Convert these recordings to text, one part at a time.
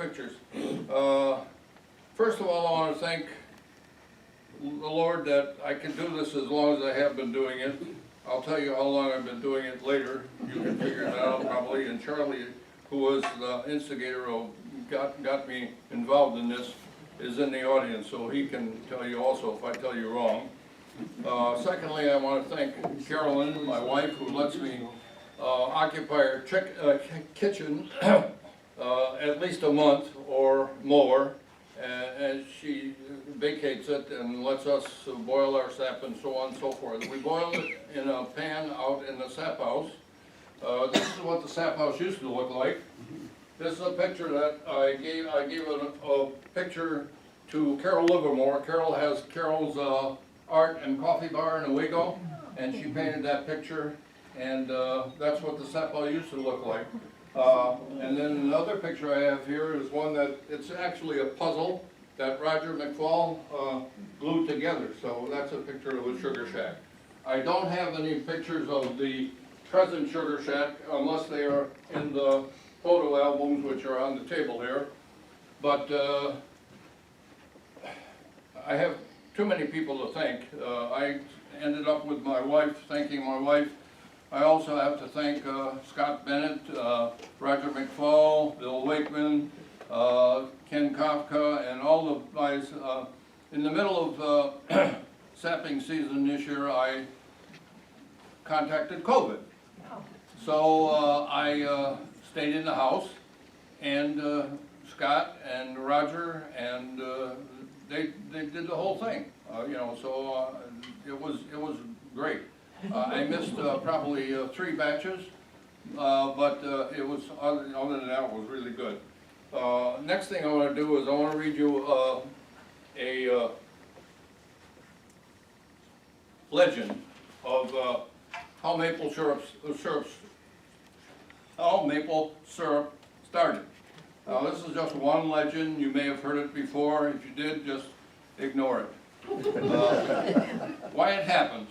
pictures. First of all, I want to thank the Lord that I can do this as long as I have been doing it. I'll tell you how long I've been doing it later. You can figure that out probably. And Charlie, who was the instigator who got me involved in this, is in the audience, so he can tell you also if I tell you wrong. Secondly, I want to thank Carolyn, my wife, who lets me occupy her kitchen at least a month or more, and she vacates it and lets us boil our sap and so on and so forth. We boil it in a pan out in the sap house. This is what the sap house used to look like. This is a picture that I gave a picture to Carol Livermore. Carol has Carol's art and coffee bar in Owego, and she painted that picture, and that's what the sap house used to look like. And then another picture I have here is one that, it's actually a puzzle that Roger McFall glued together. So that's a picture of a sugar shack. I don't have any pictures of the present sugar shack unless they are in the photo albums which are on the table here. But I have too many people to thank. I ended up with my wife, thanking my wife. I also have to thank Scott Bennett, Roger McFall, Bill Wakeman, Ken Kafka, and all the guys. In the middle of sapping season this year, I contacted COVID. So I stayed in the house, and Scott and Roger, and they did the whole thing. You know, so it was great. I missed probably 3 batches, but it was, other than that, it was really good. Next thing I want to do is I want to read you a legend of how maple syrup started. Now, this is just one legend. You may have heard it before. If you did, just ignore it. Why it happens.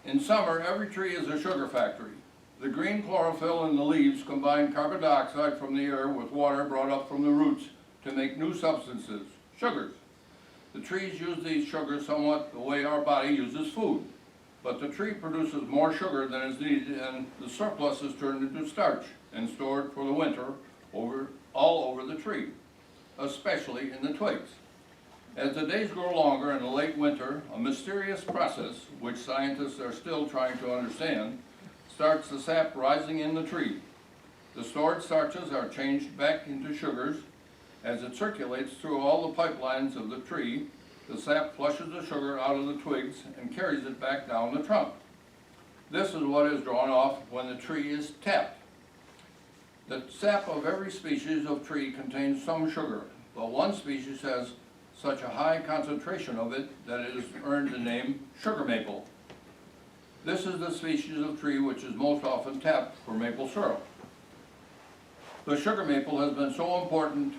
In summer, every tree is a sugar factory. The green chlorophyll in the leaves combine carbon dioxide from the air with water brought up from the roots to make new substances, sugars. The trees use these sugars somewhat the way our body uses food. But the tree produces more sugar than is needed, and the surplus is turned into starch and stored for the winter all over the tree, especially in the twigs. As the days grow longer in the late winter, a mysterious process, which scientists are still trying to understand, starts the sap rising in the tree. The stored starches are changed back into sugars. As it circulates through all the pipelines of the tree, the sap flushes the sugar out of the twigs and carries it back down the trunk. This is what is drawn off when the tree is tapped. The sap of every species of tree contains some sugar, but one species has such a high concentration of it that it has earned the name sugar maple. This is the species of tree which is most often tapped for maple syrup. The sugar maple has been so important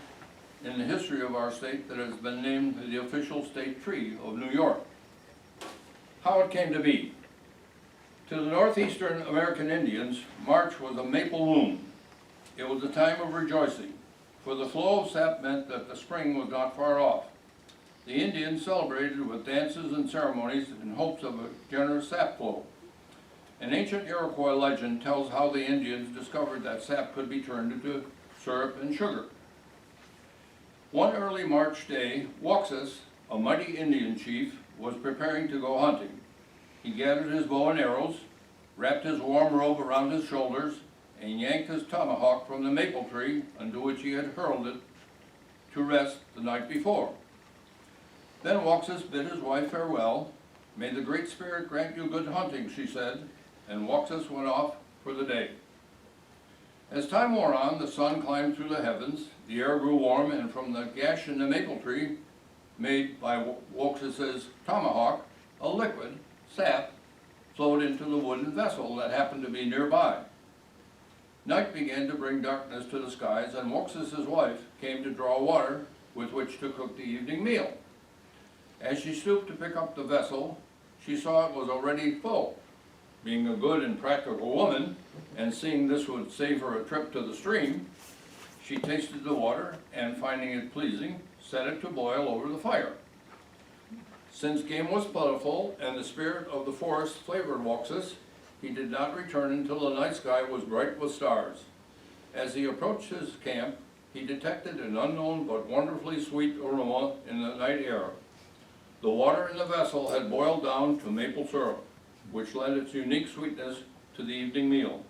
in the history of our state that it has been named the official state tree of New York. How it came to be. To the northeastern American Indians, March was a maple moon. It was a time of rejoicing, for the flow of sap meant that the spring was not far off. The Indians celebrated with dances and ceremonies in hopes of a generous sap flow. An ancient Iroquois legend tells how the Indians discovered that sap could be turned into syrup and sugar. One early March day, Waxus, a mighty Indian chief, was preparing to go hunting. He gathered his bow and arrows, wrapped his warm robe around his shoulders, and yanked his tomahawk from the maple tree into which he had hurled it to rest the night before. Then Waxus bid his wife farewell. "May the Great Spirit grant you good hunting," she said, and Waxus went off for the day. As time wore on, the sun climbed through the heavens, the air grew warm, and from the gash in the maple tree, made by Waxus's tomahawk, a liquid, sap, flowed into the wooden vessel that happened to be nearby. Night began to bring darkness to the skies, and Waxus's wife came to draw water with which to cook the evening meal. As she stooped to pick up the vessel, she saw it was already full. Being a good and practical woman, and seeing this would save her a trip to the stream, She tasted the water and finding it pleasing, set it to boil over the fire. Since game was plentiful and the spirit of the forest flavored Wuxus, he did not return until the night sky was bright with stars. As he approached his camp, he detected an unknown but wonderfully sweet aroma in the night air. The water in the vessel had boiled down to maple syrup, which lent its unique sweetness to the evening meal.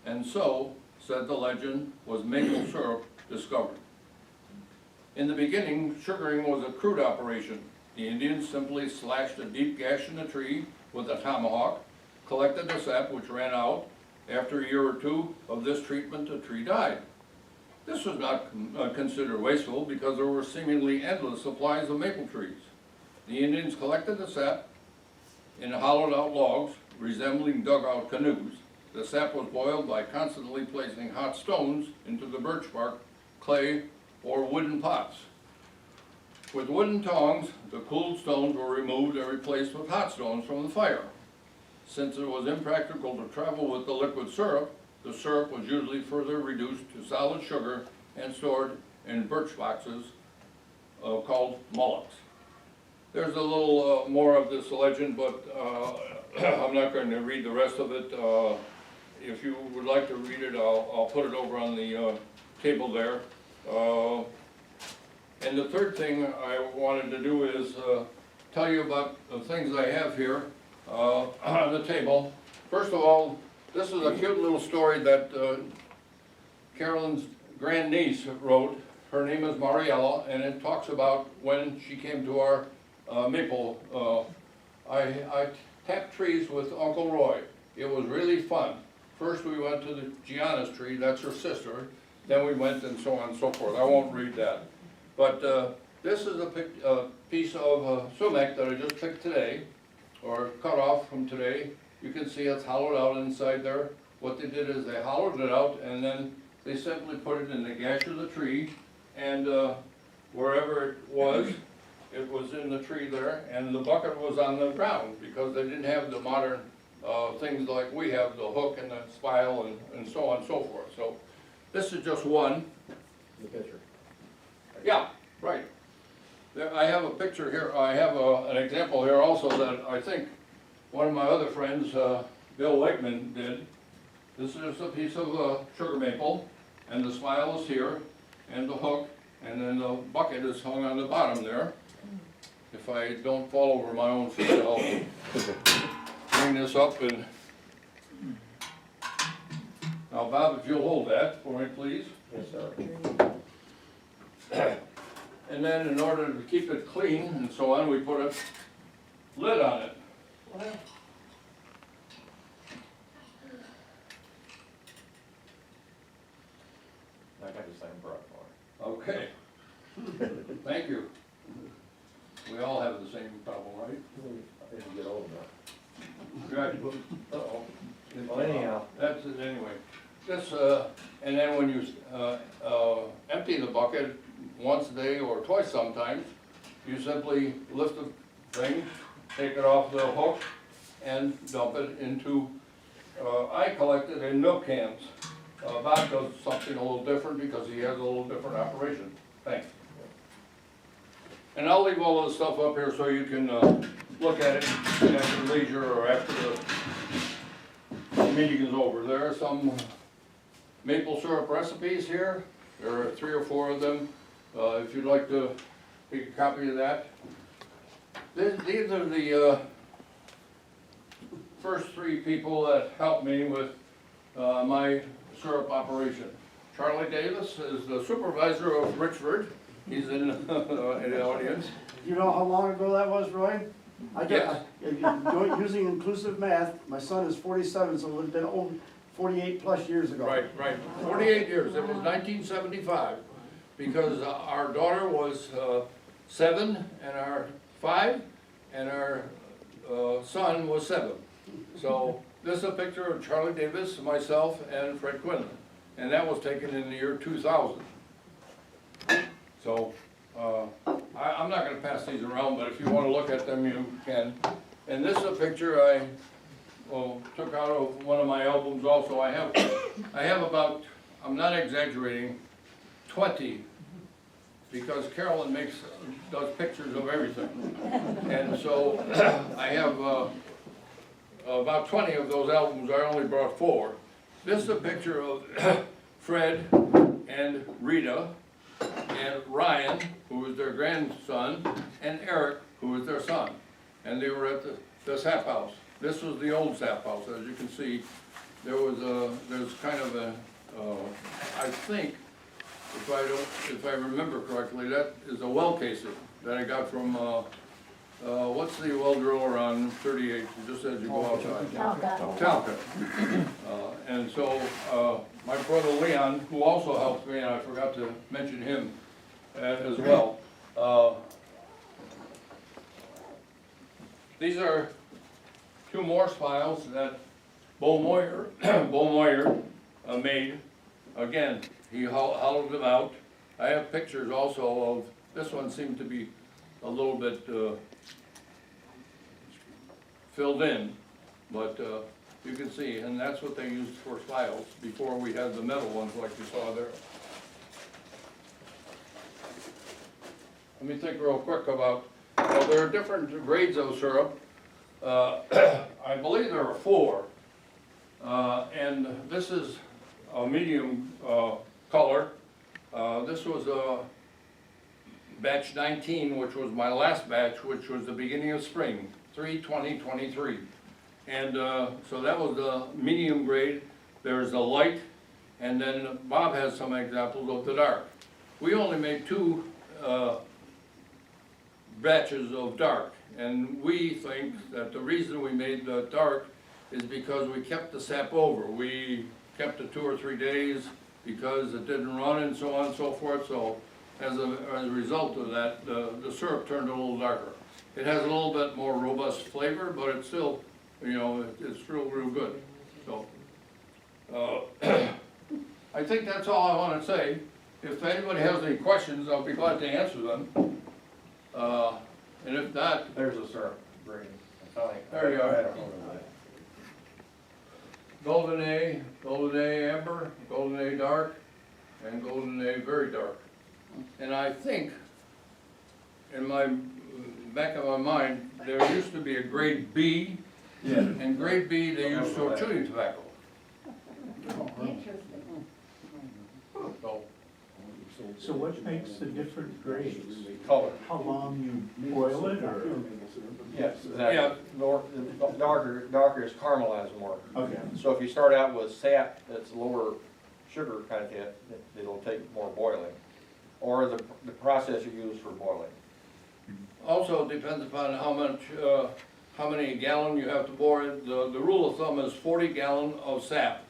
And so, said the legend, was maple syrup discovered. In the beginning, sugaring was a crude operation. The Indians simply slashed a deep gash in the tree with a tomahawk, collected the sap which ran out. After a year or two of this treatment, the tree died. This was not considered wasteful because there were seemingly endless supplies of maple trees. The Indians collected the sap in hollowed out logs resembling dugout canoes. The sap was boiled by constantly placing hot stones into the birch bark, clay, or wooden pots. With wooden tongs, the cooled stones were removed and replaced with hot stones from the fire. Since it was impractical to travel with the liquid syrup, the syrup was usually further reduced to solid sugar and stored in birch boxes called mullets. There's a little more of this legend, but I'm not going to read the rest of it. If you would like to read it, I'll put it over on the table there. And the third thing I wanted to do is tell you about the things I have here on the table. First of all, this is a cute little story that Carolyn's grandniece wrote. Her name is Mariella, and it talks about when she came to our maple. I tapped trees with Uncle Roy. It was really fun. First we went to the Gianna's tree, that's her sister. Then we went and so on and so forth. I won't read that. But this is a piece of sumac that I just picked today, or cut off from today. You can see it's hollowed out inside there. What they did is they hollowed it out and then they simply put it in the gash of the tree, and wherever it was in the tree there, and the bucket was on the ground because they didn't have the modern things like we have, the hook and the spile and so on and so forth. So this is just one. The picture. Yeah, right. There, I have a picture here. I have an example here also that I think one of my other friends, Bill Wakeman, did. This is just a piece of sugar maple, and the spile is here, and the hook, and then the bucket is hung on the bottom there. If I don't fall over my own feet, I'll bring this up and... Now, Bob, if you'll hold that for me, please. Yes, sir. And then in order to keep it clean and so on, we put a lid on it. I got the same brush for Okay. Thank you. We all have the same problem, right? it. I think you get old enough. Right. Uh-oh. Well, anyhow. That's it anyway. This, and then when you empty the bucket once a day or twice sometimes, you simply lift the thing, take it off the hook, and dump it into, I collect it in milk cans. Bob does something a little different because he has a little different operation. Thanks. And I'll leave all this stuff up here so you can look at it at your leisure or after the meeting is over. There are some maple syrup recipes here. There are 3 or 4 of them. If you'd like to take a copy of that. These are the first 3 people that helped me with my syrup operation. Charlie Davis is the supervisor of Richford. He's in the audience. You know how long ago that was, Roy? Yes. Using inclusive math, my son is 47, so it would have been over 48 plus years ago. Right, right. 48 years. It was 1975 because our daughter was 7 and our 5 and our son was 7. So this is a picture of Charlie Davis, myself, and Fred Quinlan. And that was taken in the year 2000. So I'm not going to pass these around, but if you want to look at them, you can. And this is a picture I took out of one of my albums also. I have about, I'm not exaggerating, 20, because Carolyn does pictures of everything. And so I have about 20 of those albums. I only brought 4. This is a picture of Fred and Rita and Ryan, who was their grandson, and Eric, who was their son. And they were at the sap house. This was the old sap house. As you can see, there's kind of a, I think, if I remember correctly, that is a well casing that I got from, what's the well driller on 38, just as you go outside? Talca. And so, my brother Leon, who also helped me, and I forgot to mention him as well. These are 2 Morse files that Bo Moyer made. Again, he hollowed them out. I have pictures also of, this one seemed to be a little bit filled in, but you can see, and that's what they used for files before we had the metal ones like you saw there. Let me think real quick about, well, there are different grades of syrup. I believe there are 4, and this is a medium color. This was batch 19, which was my last batch, which was the beginning of spring, 3/20/23. And so that was the medium grade. There's the light, and then Bob has some examples of the dark. We only made 2 batches of dark, and we think that the reason we made the dark is because we kept the sap over. We kept it 2 or 3 days because it didn't run and so on and so forth. So as a result of that, the syrup turned a little darker. It has a little bit more robust flavor, but it's still, you know, it's real good. So I think that's all I want to say. If anybody has any questions, I'll be glad to answer them. And if not, There's a syrup grade. There you are. Golden A amber, Golden A dark, and Golden A very dark. And I think, in my back of my mind, there used to be a grade B, and grade B they used for chewing tobacco. So what makes the different grades? Color. How long you boil it, or? Yes, Yeah. exactly. Darker is caramelized more. Okay. So if you start out with sap that's lower sugar content, it'll take more boiling. Or the process you use for boiling. Also, it depends upon how many gallon you have to boil it. The rule of thumb is 40 gallon of sap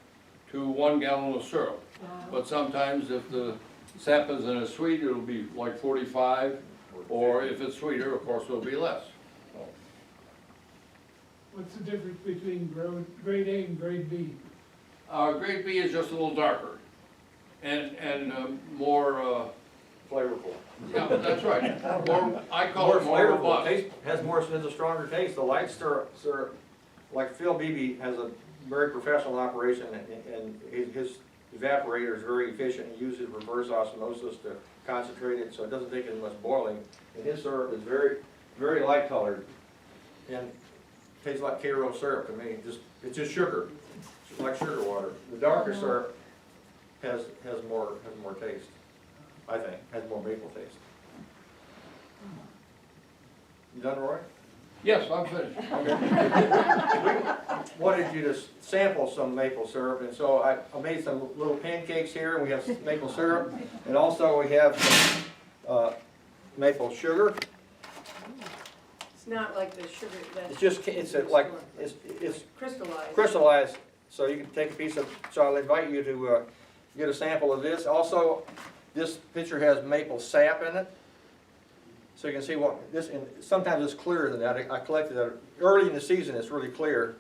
to 1 gallon of syrup. But sometimes if the sap isn't as sweet, it'll be like 45, or if it's sweeter, of course, it'll be less. What's the difference between grade A and grade B? Grade B is just a little darker, and more, Flavorful. yeah, that's right. More, I call More it more flavorful, robust. has a stronger taste. The light syrup, like Phil Beebe has a very professional operation, and his evaporator is very efficient. He uses reverse osmosis to concentrate it, so it doesn't take as much boiling. And his syrup is very light colored, and tastes like Karo syrup to me. It's just sugar, it's like sugar water. The darker syrup has more taste. I think has more maple taste. You done, Roy? Yes, I'm finished. We wanted you to sample some maple syrup, and so I made some little pancakes here, and we have some maple syrup, and also we have some maple sugar. It's not like the sugar that's. It's just, it's Crystallized. crystallized, so you can take a piece of, so I'll invite you to get a sample of this. Also, this picture has maple sap in it. So you can see what this, and sometimes it's clearer than that. I collected that early in the season. It's really clear.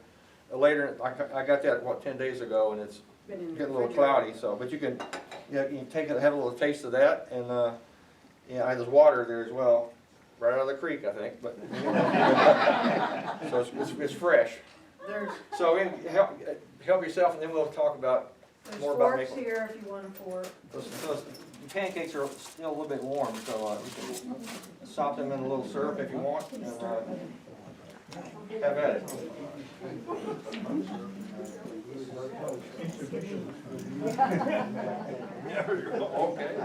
Later, I got that 10 days ago, and it's Been in the getting a little refrigerator. cloudy. So, but you can take it, have a little taste of that, and there's water there as well, right out of the creek, I think. But so it's fresh. There's, So help yourself, and then we'll talk about There's More about forks maple. here if you want a fork. Those pancakes are still a little bit warm, so you can sop them in a little syrup if you want, and have at it. Okay.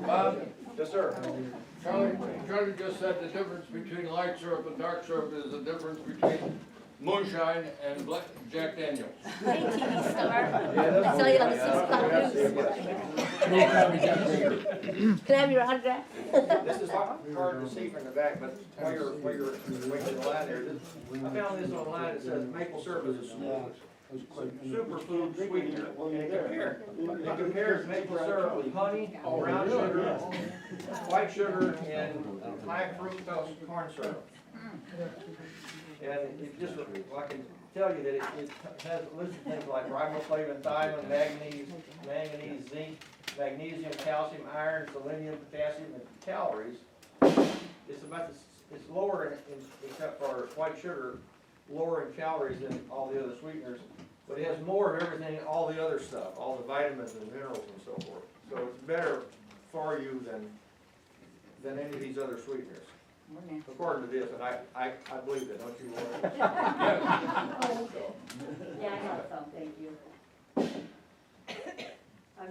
Bob, Yes, sir. Charlie just said the difference between light syrup and dark syrup is the difference between moonshine and Jack Daniels. Hey, TV star. I saw you on the 6 o'clock news. Can I have your autograph? This is hard to see from the back, but while you're waiting in line there, I found this online, it says maple syrup is a superfood sweetener. It compares maple syrup with honey, brown sugar, white sugar, and high fructose corn syrup. And it just, I can tell you that it has listed things like riboflavin, thiamine, manganese, zinc, magnesium, calcium, iron, selenium, potassium, and calories. It's lower except for white sugar, lower in calories than all the other sweeteners, but it has more of everything, all the other stuff, all the vitamins and minerals and so forth. So it's better for you than any of these other sweeteners. According to this, and I believe it, don't you, Lori? Yeah, I know some, thank you. I was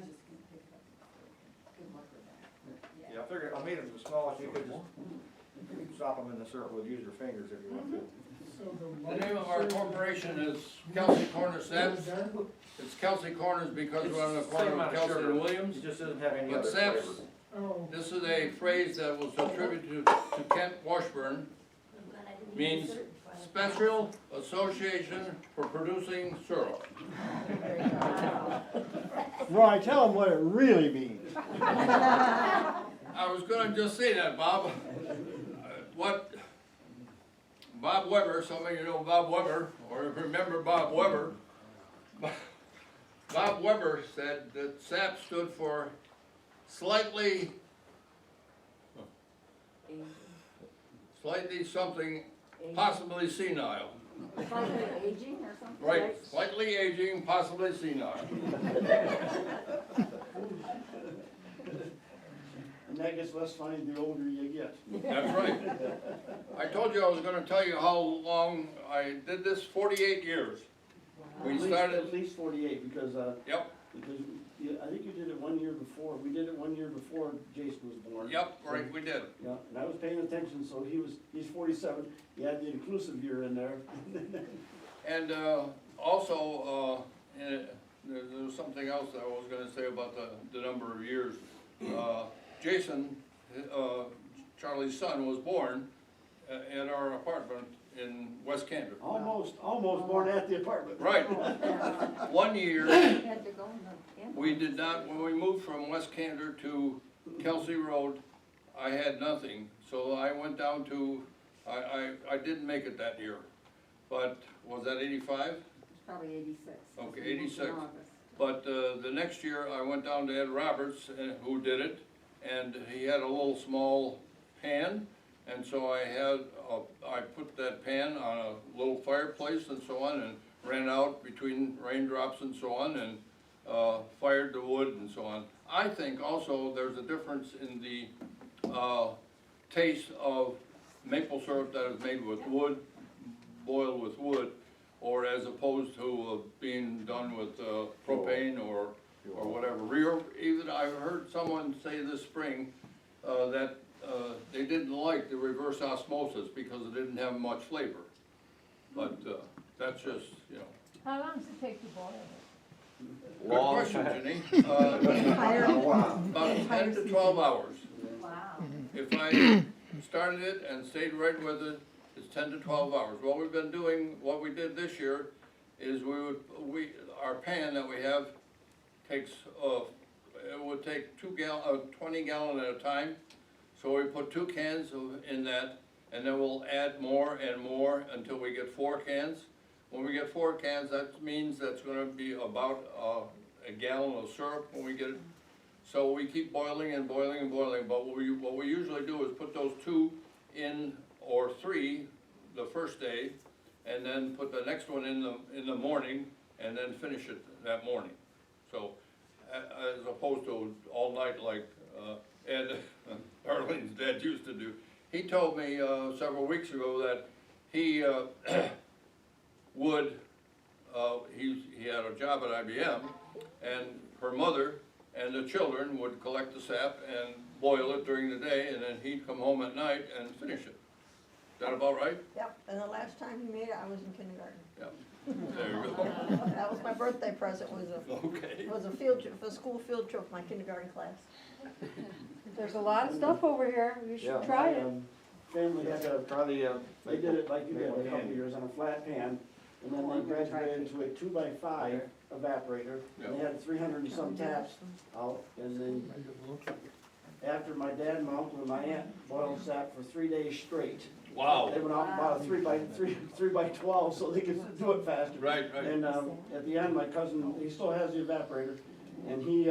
just gonna pick it up. Good luck with that. Yeah, I figured, I made them as small as you could just stop them in the syrup with, use your fingers if you want to. The name of our corporation is Kelsey Corner Saps. It's Kelsey Corners because we're on the Same corner amount of of Kelsey sugar. and It Williams. just doesn't have any But other Saps, flavor. Oh, this is a phrase that was attributed to Kent Washburn, means Special Association for Producing Syrup. Roy, tell them what it really means. I was gonna just say that, Bob. What Bob Weber, some of you know Bob Weber, or remember Bob Weber. Bob Weber said that SAP stood for slightly something, possibly senile. Slightly aging or something? Right, slightly aging, possibly senile. And that gets less funny the older you get. That's right. I told you I was gonna tell you how long I did this, 48 years. We At started, least 48, because, yep, I think you did it 1 year before, we did it 1 year before Jason was born. yep, right, we did. Yeah, and I was paying attention, so he's 47, he had the inclusive year in there. And also, there was something else that I was gonna say about the number of years. Jason, Charlie's son, was born at our apartment in West Cantor. Almost born at the apartment. Right. 1 year, Had to go in the ambulance. we did not, when we moved from West Cantor to Kelsey Road, I had nothing. So I went down to, I didn't make it that year. But, was that 85? It's probably 86. Okay, We moved in 86. August. But the next year, I went down to Ed Roberts, who did it, and he had a little small pan, and so I put that pan on a little fireplace and so on, and ran out between raindrops and so on, and fired the wood and so on. I think also there's a difference in the taste of maple syrup that is made with wood, boiled with wood, or as opposed to being done with propane or whatever. Even I heard someone say this spring that they didn't like the reverse osmosis because it didn't have much flavor. But that's just, you know. How long does it take to boil it? Good question, Jenny. About 10 to 12 hours. Wow. If I started it and stayed right with it, it's 10 to 12 hours. What we've been doing, what we did this year, is our pan that we have takes, it would take 20 gallon at a time. So we put 2 cans in that, and then we'll add more and more until we get 4 cans. When we get 4 cans, that means that's gonna be about a gallon of syrup when we get it. So we keep boiling and boiling and boiling, but what we usually do is put those 2 in, or 3, the first day, and then put the next one in the morning, and then finish it that morning. So, as opposed to all night like Ed, Arlene's dad used to do. He told me several weeks ago that he would, he had a job at IBM, and her mother and the children would collect the sap and boil it during the day, and then he'd come home at night and finish it. Is that about right? Yep, and the last time he made it, I was in kindergarten. Yeah. There you go. That was my birthday present, Okay. was a field trip, a school field trip, for my kindergarten class. There's a lot of stuff over here, you Yeah. should try My, it. Family had a, Try the, they did it like you did a couple years on a flat pan, and then they graduated into a 2x5 evaporator. And they had 300 and some taps out, and then after my dad and my uncle and my aunt boiled sap for 3 days straight. Wow. They went out and bought a 3x12 so they could do it faster. Right, right. And at the end, my cousin, he still has the evaporator, and he,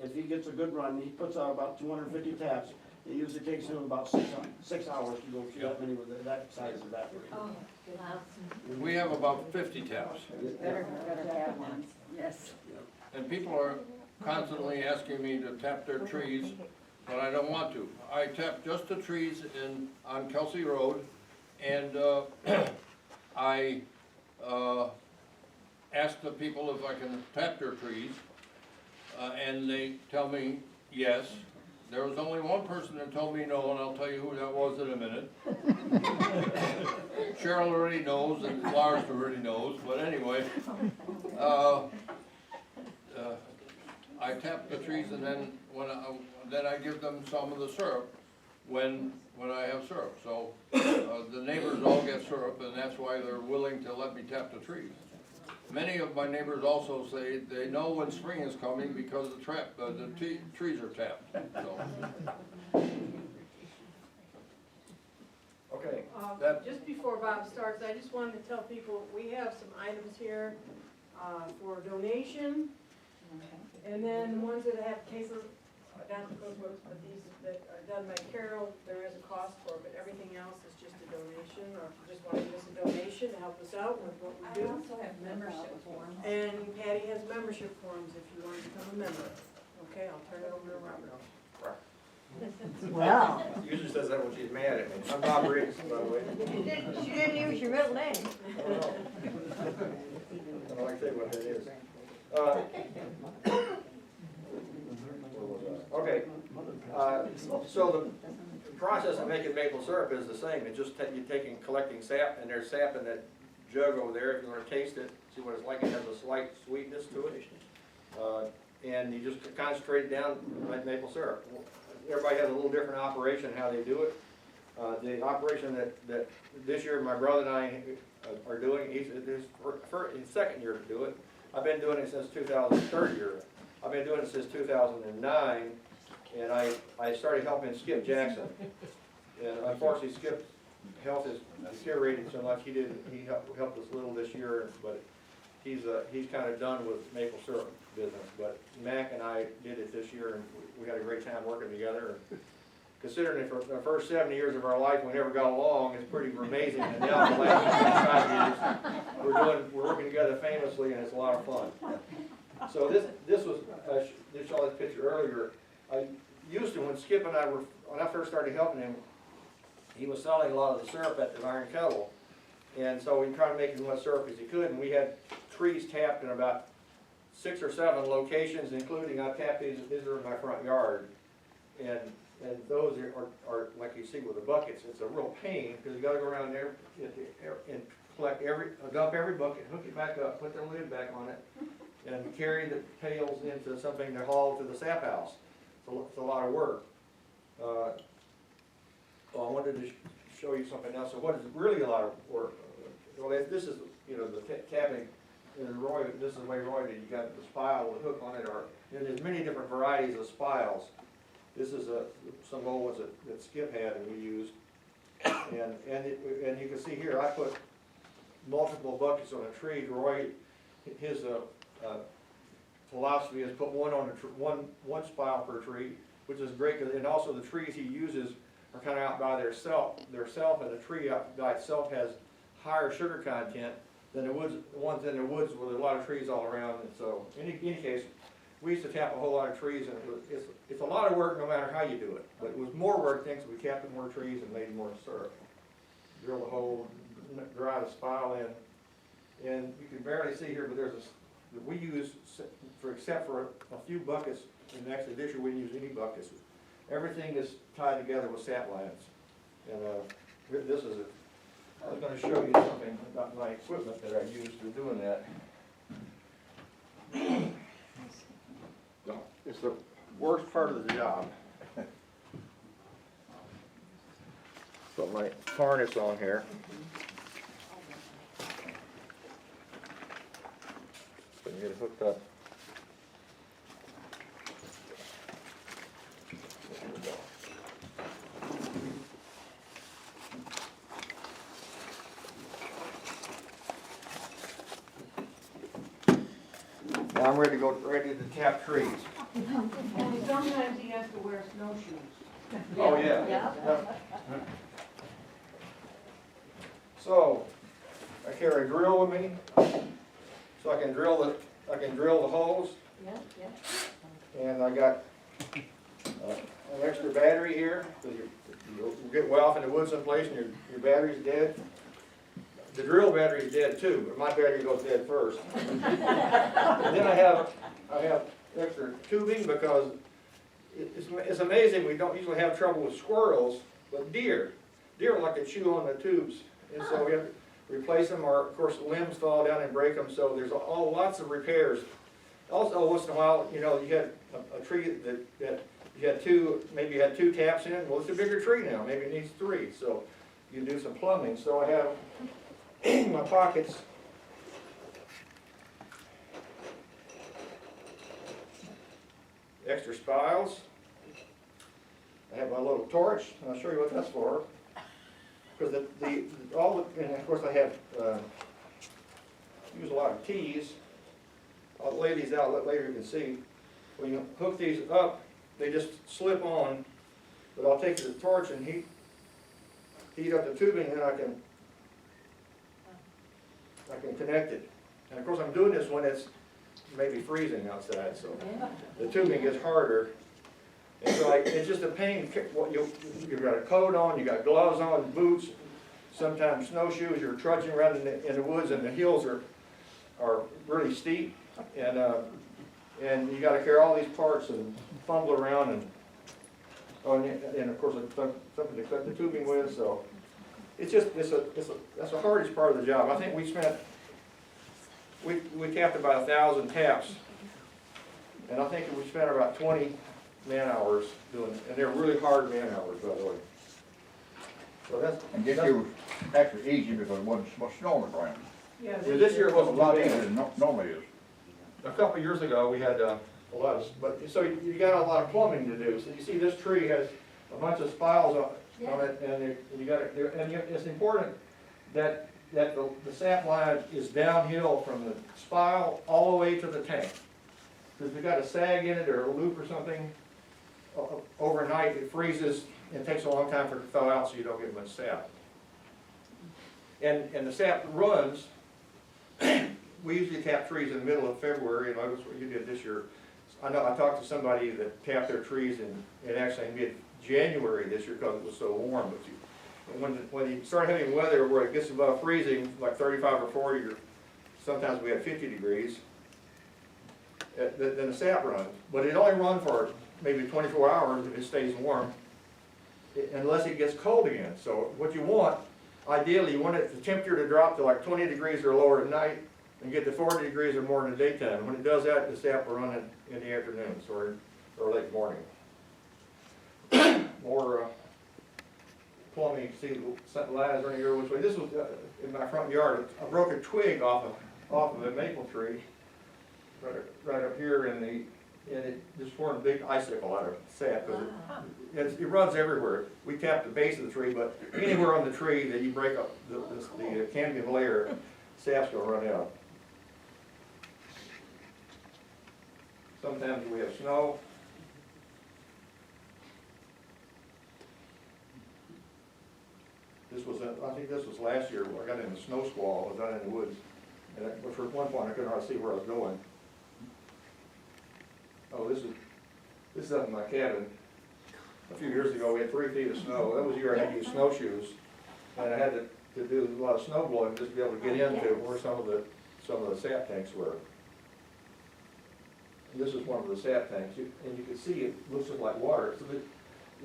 if he gets a good run, he puts out about 250 taps. It usually takes him about 6 hours to go through that many with that size evaporator. Oh, wow. We have about 50 taps, Better have one, yes. and people are constantly asking me to tap their trees, but I don't want to. I tap just the trees on Kelsey Road, and I ask the people if I can tap their trees, and they tell me yes. There was only one person that told me no, and I'll tell you who that was in a minute. Cheryl already knows, and Lars already knows, but anyway, I tap the trees, and then then I give them some of the syrup when I have syrup. So the neighbors all get syrup, and that's why they're willing to let me tap the trees. Many of my neighbors also say they know when spring is coming because the trees are tapped. So. okay. That- Just before Bob starts, I just wanted to tell people, we have some items here for donation, and then ones that have cases, down the cookbooks, but these that are done by Carol, there is a cost for it, but everything else is just a donation, or if you just want to give us a donation to help us out with what we I do. also have membership forms. And Patty has membership forms if you want to become a member. Okay, I'll turn it over to Robert. Well. Usually says that when she's mad at me. I'm Bob Riggs, by the way. She didn't use your middle name. I don't know like I say what it is. Okay, so the process of making maple syrup is the same. It's just you're collecting sap, and there's sap in that jug over there. If you want to taste it, see what it's like. It has a slight sweetness to it. And you just concentrate it down like maple syrup. Everybody has a little different operation how they do it. The operation that this year my brother and I are doing, he's his second year to do it. I've been doing it since 2003 year. I've been doing it since 2009, and I started helping Skip Jackson. And unfortunately, Skip's health is deteriorating so much. He helped us a little this year, but he's kind of done with maple syrup business. But Mac and I did it this year, and we had a great time working together. And considering for the first 7 years of our life we never got along, it's pretty amazing. And now the last 5 years, we're working together famously, and it's a lot of fun. So this was, I saw this picture earlier. I used to, when Skip and I when I first started helping him, he was selling a lot of the syrup at the Iron Kettle. And so we tried to make as much syrup as he could, and we had trees tapped in about 6 or 7 locations, including I tapped these are in my front yard. And those are like you see with the buckets. It's a real pain because you got to go around there and collect dump every bucket, hook it back up, put the lid back on it, and carry the pails into something to haul to the sap house. It's a lot of work. I wanted to show you something else. So what is really a lot of work? Well, this is the tapping. This is the way Roy did. You got the spile with a hook on it, and there's many different varieties of spiles. This is some old ones that Skip had and we used, and you can see here I put multiple buckets on a tree. Roy, his philosophy is put one on one spile per tree, which is great. And also the trees he uses are kind of out by their self, and the tree out by itself has higher sugar content than the ones in the woods where there's a lot of trees all around. And so, in any case, we used to tap a whole lot of trees, and it's a lot of work no matter how you do it. But it was more work, thanks, we tapped more trees and made more syrup. Drill the hole, dry the spile in, and you can barely see here, but there's we use, except for a few buckets, and actually this year we didn't use any buckets. Everything is tied together with sap lines. And this is I was going to show you something about my equipment that I used for doing that. It's the worst part of the job. Put my harness on here. So you get it hooked up. There we go. Now I'm ready to tap trees. Only sometimes he has to wear snowshoes. Oh, yeah. Yeah. So, I carry a drill with me, so I can drill the holes, Yeah, yeah. and I got an extra battery here, because you get way off in the woods someplace and your battery's dead. The drill battery's dead too, but my battery goes dead first. And then I have extra tubing because it's amazing, we don't usually have trouble with squirrels, but deer like to chew on the tubes. And so we have to replace them, or of course the limbs fall down and break them, so there's lots of repairs. Also, once in a while, you know, you had a tree that you had maybe you had two taps in, well, it's a bigger tree now, maybe it needs 3, so you do some plumbing. So I have in my pockets extra spiles. I have my little torch, and I'll show you what that's for. Because and of course I have use a lot of tees. I'll lay these out later, you can see. When you hook these up, they just slip on. But I'll take the torch and heat up the tubing, and then I can connect it. And of course I'm doing this when it's maybe freezing outside, so the tubing gets harder. And so it's just a pain. You've got a coat on, you got gloves on, boots, sometimes snowshoes. You're trudging around in the woods, and the hills are really steep, and you got to carry all these parts and fumble around, and of course something to cut the tubing with. So it's that's the hardest part of the job. I think we tapped about 1,000 taps, and I think we spent about 20 man-hours doing it, and they're really hard man-hours, by the way. So And this year was actually easy because it wasn't much snow on the ground. Yeah, this year It was wasn't a lot too easier bad. than normally is. A couple of years ago, we had a lot of, so you got a lot of plumbing to do. So you see this tree has a bunch of spiles on it, and it's important that the sap line is downhill from the spile all the way to the tank. Because if you've got a sag in it or a loop or something, overnight it freezes and it takes a long time for it to thaw out, so you don't get much sap. And the sap runs. We usually tap trees in the middle of February, and that's what you did this year. I know I talked to somebody that tapped their trees in actually mid-January this year because it was so warm. But when you start having weather where it gets above freezing, like 35 or 40, or sometimes we have 50 degrees, then the sap runs. But it only runs for maybe 24 hours if it stays warm, unless it gets cold again. So what you want, ideally, you want the temperature to drop to like 20 degrees or lower at night, and get to 40 degrees or more in the daytime. When it does that, the sap will run in the afternoons or late morning. More plumbing, see the ladders running here which way. This was in my front yard. I broke a twig off of a maple tree right up here, and it just formed a big icicle out of sap. It runs everywhere. We tapped the base of the tree, but anywhere on the tree that you break up the cambium layer, sap's going to run out. Sometimes we have snow. This was I think this was last year, I got in a snow squall, I was out in the woods, and for one point I couldn't hardly see where I was going. Oh, this is up in my cabin. A few years ago, we had 3 feet of snow. That was the year I had to use snowshoes, and I had to do a lot of snow blowing just to be able to get into where some of the sap tanks were. And this is one of the sap tanks, and you can see it looks just like water. So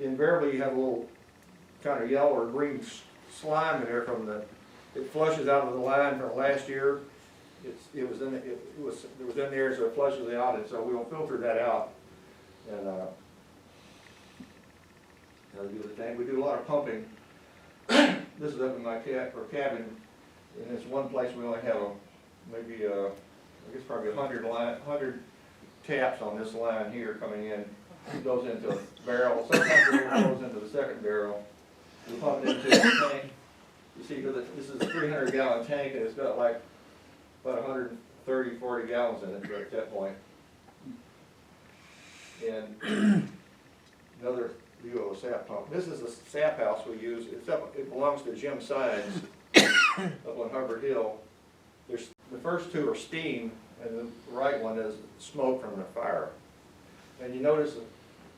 invariably, you have a little kind of yellow or green slime in there it flushes out of the line from last year. It was in there, so it flushes out, and so we will filter that out. And do the tank. We do a lot of pumping. This is up in my cabin, and it's one place we only have maybe I guess probably 100 taps on this line here coming in. It goes into a barrel. Sometimes it goes into the second barrel. We pump it into the tank. You see, this is a 300-gallon tank, and it's got like about 130, 40 gallons in it at that point. And another view of a sap pump. This is a sap house we use. It belongs to Jim Sines up on Hubbard Hill. The first two are steam, and the right one is smoke from the fire. And you notice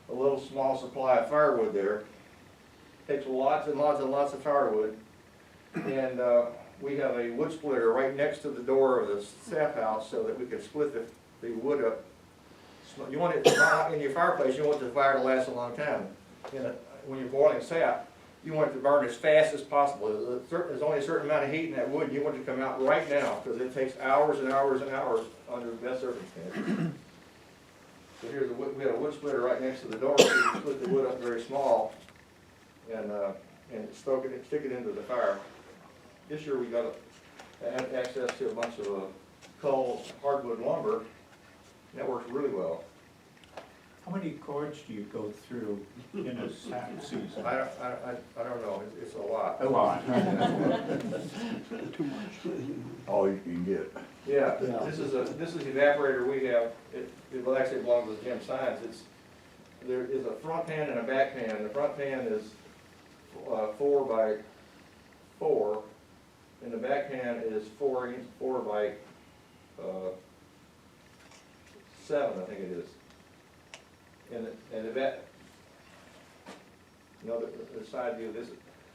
a little small supply of firewood there. Takes lots and lots and lots of firewood. And we have a wood splitter right next to the door of the sap house so that we can split the wood up. You want it in your fireplace, you want the fire to last a long time. When you're boiling sap, you want it to burn as fast as possible. There's only a certain amount of heat in that wood, and you want it to come out right now, because it takes hours and hours and hours under the best circumstances. So we have a wood splitter right next to the door, so you can split the wood up very small and stick it into the fire. This year we got access to a bunch of coal hardwood lumber. That works really well. How many cords do you go through in a sap season? I don't know. It's a lot. A lot. All you can get. Yeah, this is the evaporator we have. It actually belongs to Jim Sines. There is a front pan and a back pan. The front pan is 4 by 4, and the back pan is 4 by 7, I think it is. And the back, the side view.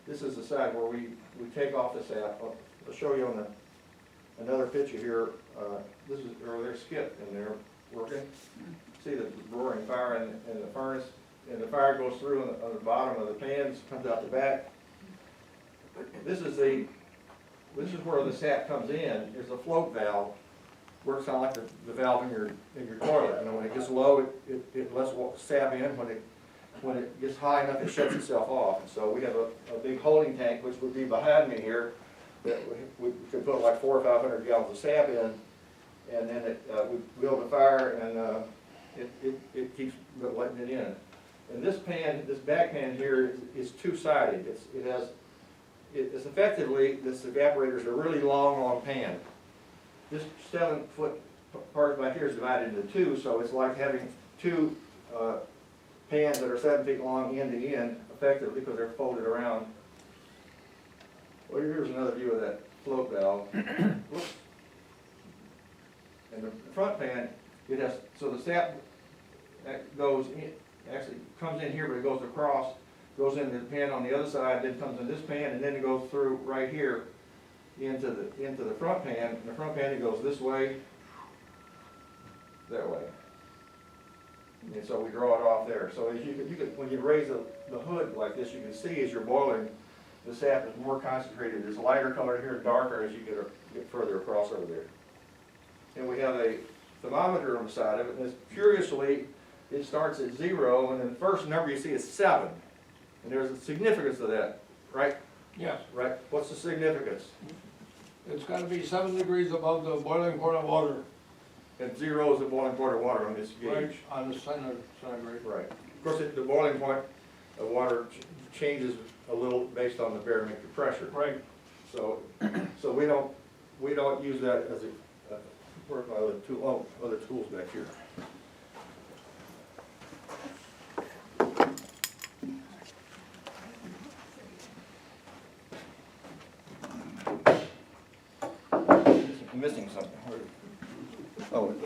This is the side where we take off the sap. I'll show you on another picture here. There's Skip in there working. See the roaring fire in the furnace, and the fire goes through on the bottom of the pans, comes out the back. This is where the sap comes in. There's a float valve. Works kind of like the valve in your toilet. When it gets low, it lets sap in. When it gets high enough, it shuts itself off. And so we have a big holding tank, which would be behind me here, that we could put like 400 or 500 gallons of sap in, and then we build a fire, and it keeps letting it in. And this back pan here is two-sided. It's effectively, this evaporator is a really long pan. This 7-foot part back here is divided into 2, so it's like having 2 pans that are 7 feet long end to end, effectively, because they're folded around. Well, here's another view of that float valve. Whoops. And the front pan, so the sap goes in, actually comes in here, but it goes across, goes into the pan on the other side, then comes in this pan, and then it goes through right here into the front pan. And the front pan, it goes this way, that way. And so we draw it off there. So as you can when you raise the hood like this, you can see as you're boiling, the sap is more concentrated. It's lighter colored here, darker as you get further across over there. And we have a thermometer on the side of it, and curiously, it starts at 0, and then the first number you see is 7. And there's a significance to that, right? Yes. Right? What's the significance? It's got to be 7 degrees above the boiling point of water. And 0 is the boiling point of water on this gauge. Right, on the centigrade. Right. Of course, the boiling point of water changes a little based on the barometric pressure. Right. So we don't use that as a where's my other tools back here.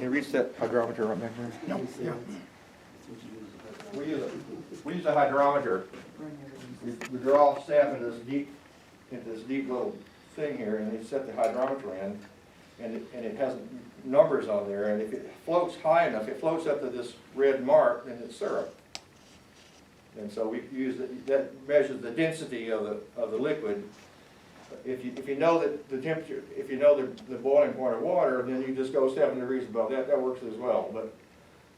you reach that hydrometer up there? We use a hydrometer. We draw sap into this deep little thing here, and they set the hydrometer in, and it has numbers on there, and if it floats high enough, it floats up to this red mark, then it's syrup. And so we use that measures the density of the liquid. If you know that the temperature, if you know the boiling point of water, then you just go 7 degrees above that. That works as well.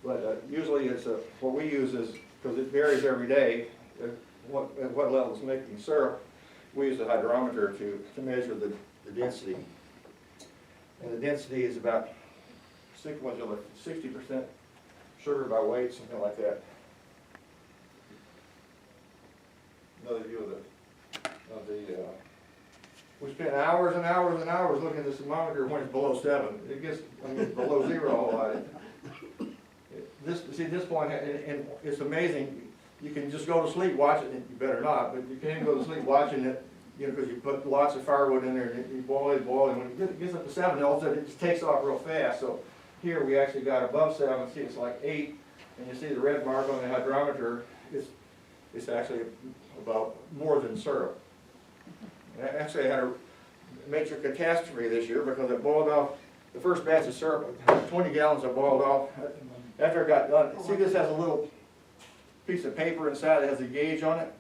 But usually it's what we use is, because it varies every day, at what level it's making syrup. We use the hydrometer to measure the density. And the density is about 60% sugar by weight, something like that. Another view of the we spend hours and hours and hours looking at this thermometer when it's below 7. It gets, below 0 a lot. This point, and it's amazing. You can just go to sleep watching it. You better not, but you can go to sleep watching it, because you put lots of firewood in there and you boil it, and when it gets up to 7, all of a sudden it just takes off real fast. So here we actually got above 7. See, it's like 8, and you see the red mark on the hydrometer. It's actually about more than syrup. And actually, I had a major catastrophe this year because I boiled off the first batch of syrup. 20 gallons I boiled off. After I got done, see, this has a little piece of paper inside that has a gauge on it.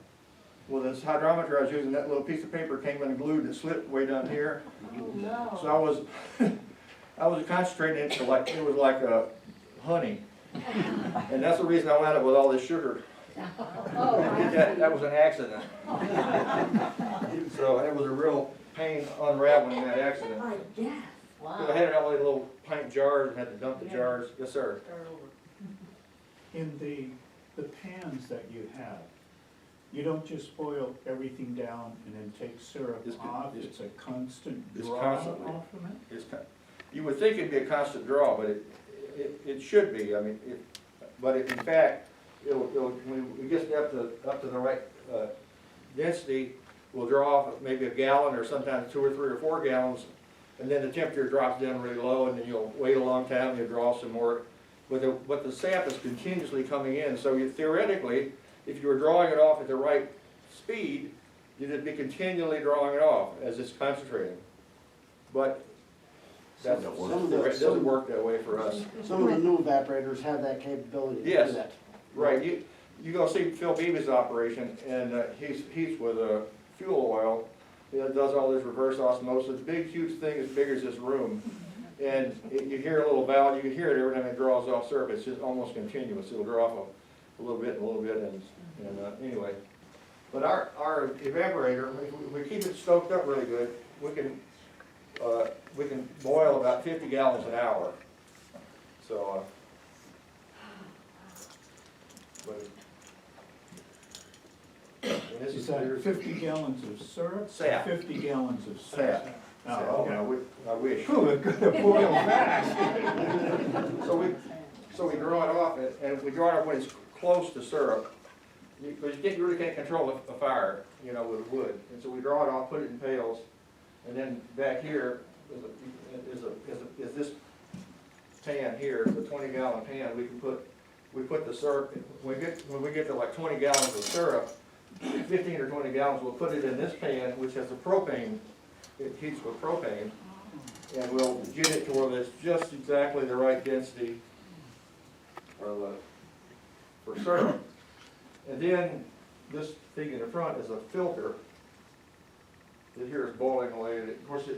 Well, this hydrometer I was using, that little piece of paper came unglued and slipped way down here. Oh, no. So I was concentrating it like it was like honey, and that's the reason I wound up with all this sugar. Oh, That was an accident. So it was a real pain unraveling that accident. I guess, wow. I had it all in little pint jars and had to dump the jars. Yes, sir. In the pans that you have, you don't just boil everything down and then take syrup off, it's a constant draw constantly off from it? You would think it'd be a constant draw, but it should be. I mean, but in fact, when we get up to the right density, we'll draw off maybe a gallon or sometimes 2 or 3 or 4 gallons, and then the temperature drops down really low, and then you'll wait a long time and you'll draw some more. But the sap is continuously coming in, so theoretically, if you were drawing it off at the right speed, you'd be continually drawing it off as it's concentrating. But it doesn't work that way for us. Some of the new evaporators have that capability to do Yes. that. Right, you go see Phil Beebe's operation, and he's with fuel oil. He does all this reverse osmosis, big huge thing as big as this room. And you hear a little valve, you can hear it every time it draws off syrup. It's just almost continuous. It'll draw off a little bit and a little bit, and anyway. But our evaporator, if we keep it stoked up really good, we can boil about 50 gallons an hour. So, and this Is that 50 gallons of syrup? Sap. 50 gallons of Sap. sap. So, Oh, I wish. okay. It could have boiled fast. So we draw it off, and we draw it off when it's close to syrup, because you really can't control a fire, with wood. And so we draw it off, put it in pails, and then back here is this pan here, the 20-gallon pan. We put the syrup. When we get to like 20 gallons of syrup, 15 or 20 gallons, we'll put it in this pan, which has the propane. It heats with propane, and we'll get it to where it's just exactly the right density for syrup. And then this thing in the front is a filter that here is boiling away. Of course,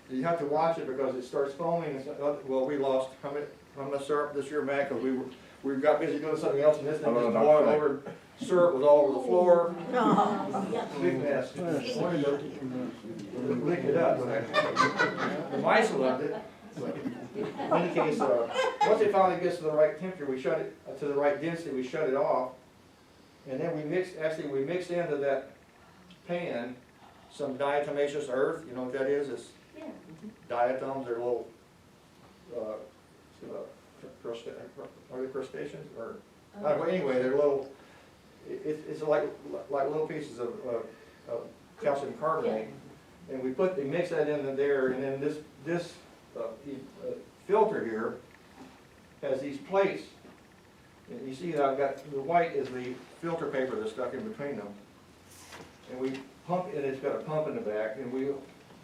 you have to watch it because it starts foaming. Well, we lost how much syrup this year, Matt, because we got busy doing something else, and this thing just boiled over. Syrup was all over the floor. Big mess. Wanted to lick it up. The mice loved it. In any case, once it finally gets to the right temperature, we shut it to the right density. We shut it off, and then we mix into that pan some diatomaceous earth. You know what that is? It's diatoms. They're little are they crustaceans or? Anyway, they're little. It's like little pieces of calcium carbonate, and we mix that into there, and then this filter here has these plates. And you see that I've got, the white is the filter paper that's stuck in between them. And we pump, and it's got a pump in the back, and we,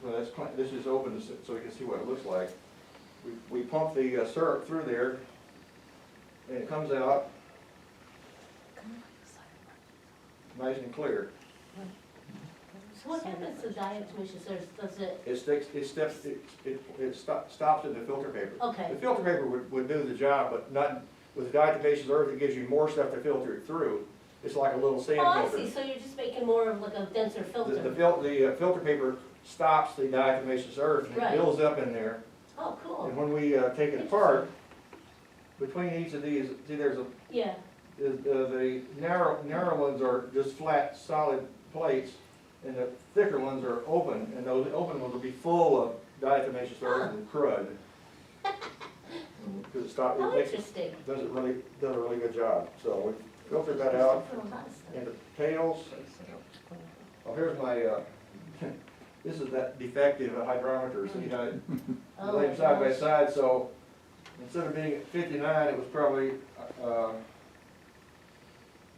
well, this is open so you can see what it looks like. We pump the syrup through there, and it comes out nice and clear. So what happens to diatomaceous earth? Does it, It stops in the filter paper. okay, The filter paper would do the job, but not, with the diatomaceous earth, it gives you more stuff to filter it through. It's like a little sand oh, I filter. see, so you're just making more of like a denser filter. The filter paper stops the diatomaceous earth, and it Right. builds up in there. Oh, cool, And when we take it apart, between each of these, see there's a, yeah, the narrow ones are just flat, solid plates, and the thicker ones are open, and those open ones will be full of diatomaceous earth and crud. Because how interesting. does a really good job. So we filtered that out For a lot of stuff. into pails. Oh, here's my, this is that defective hydrometer, see how it, Oh, lay them side by gosh. side, so instead of being at 59, it was probably,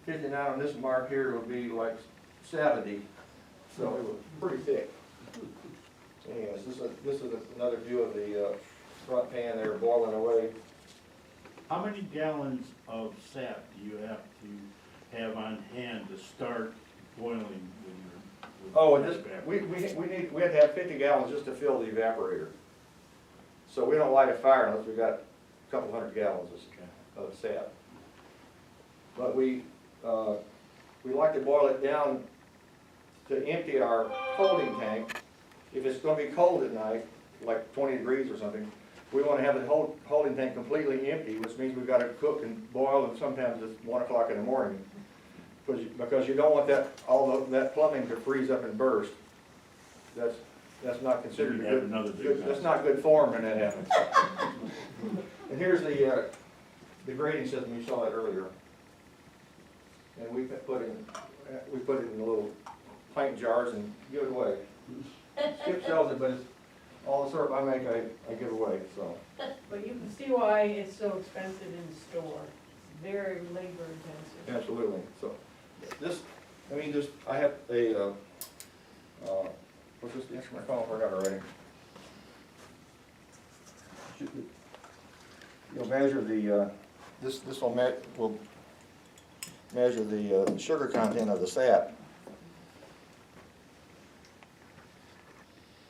59 on this mark here would be like 70, so it was pretty thick. Anyways, this is another view of the front pan there boiling away. How many gallons of sap do you have to have on hand to start boiling with your? Oh, and this, we had to have 50 gallons just to fill the evaporator. So we don't light a fire unless we got a couple hundred gallons of sap. But we like to boil it down to empty our holding tank. If it's gonna be cold at night, like 20 degrees or something, we wanna have the holding tank completely empty, which means we've gotta cook and boil, and sometimes it's 1 o'clock in the morning. Because you don't want that plumbing to freeze up and burst. That's not considered You'd have good. another big That's not good form when that happens. And here's the grading system, you saw that earlier. And we put it in little pint jars and give it away. Skip sells it, but it's, all the syrup I make, I give away, so. But you can see why it's so expensive in store. It's very labor intensive. Absolutely, so, this, I have a, what's this, the instrument called, I forgot already. You'll measure the, this will measure the sugar content of the sap.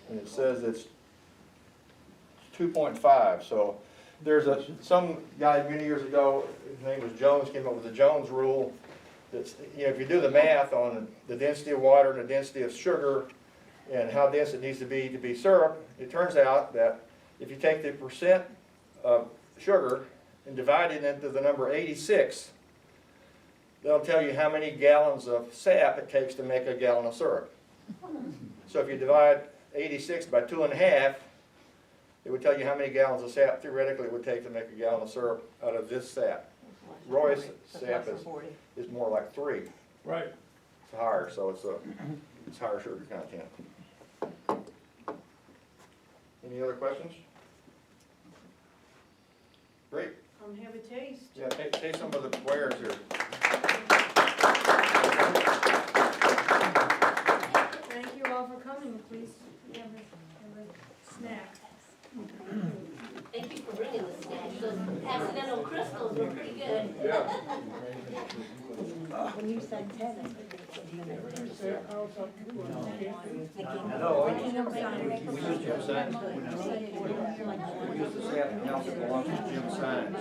And it says it's 2.5, so there's some guy many years ago, his name was Jones, came up with the Jones rule. That's, if you do the math on the density of water and the density of sugar and how dense it needs to be syrup, it turns out that if you take the percent of sugar and divide it into the number 86, they'll tell you how many gallons of sap it takes to make a gallon of syrup. So if you divide 86 by 2.5, it would tell you how many gallons of sap theoretically it would take to make a gallon of syrup out of this sap. Roy's sap is more like 3. Right. It's higher, so it's higher sugar content. Any other questions? Great. Come have a taste. Yeah, take some of the wares here. Thank you all for coming. Please have a snack. Thank you for bringing the snacks. Those accidental crystals were pretty good. Yeah. When you said 10, I No, we use Jim Sines. We use the sap house that belongs to Jim Sines.